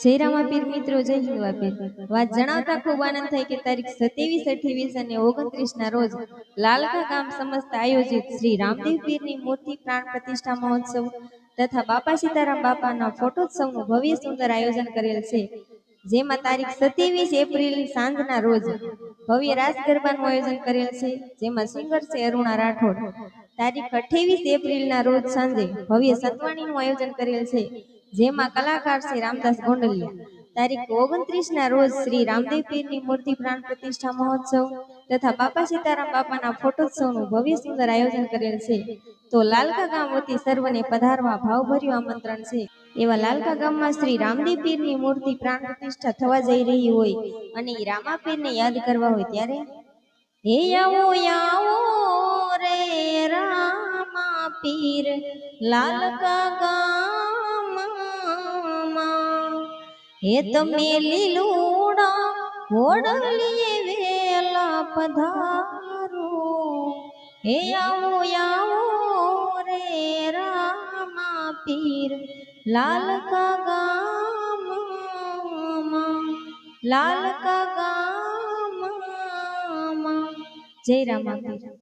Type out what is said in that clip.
જય રામાપીર મિત્રો, જય હિન્દવાપીર। વાત જણાવતા ખૂબ આનંદ થાય કે તારીખ 27, 28 અને 29 ના રોજ લાલકા ગામ સમસ્ત આયોજિત શ્રી રામદેવ પીરની મૂર્તિ પ્રાણ પ્રતિષ્ઠા મહોત્સવ તથા બાપા સીતારામ બાપાના ફોટોત્સવનું ભવ્ય સુંદર આયોજન કરેલ છે, જેમાં તારીખ 27 એપ્રિલ સાંજના રોજ ભવ્ય રાસ ગરબાનું આયોજન કરેલ છે, જેમાં સિંગર છે અરુણા રાઠોડ। તારીખ 28 એપ્રિલના રોજ સાંજે ભવ્ય સંતવાણીનું આયોજન કરેલ છે, જેમાં કલાકાર શ્રી રામદાસ ગોંડલિયા। તારીખ 29 ના રોજ શ્રી રામદેવ પીરની મૂર્તિ પ્રાણ પ્રતિષ્ઠા મહોત્સવ તથા બાપા સીતારામ બાપાના ફોટોત્સવનું ભવ્ય સુંદર આયોજન કરેલ છે, તો લાલકા ગામ વતી સર્વને પધારવા ભાવભર્યું આમંત્રણ છે। એવા લાલકા ગામમાં શ્રી રામદેવ પીરની મૂર્તિ પ્રાણ પ્રતિષ્ઠા થવા જઈ રહી હોય અને રામાપીરને યાદ કરવા હોય ત્યારે હે આવો આવો રે રામાપીર લાલકા ગામમાં, હે તમે લીલુડા ઘોડલીએ વેલા પધારો, હે આવો આવો રે રામાપીર લાલકા ગામમાં, લાલકા ગામમાં। જય રામાપીર।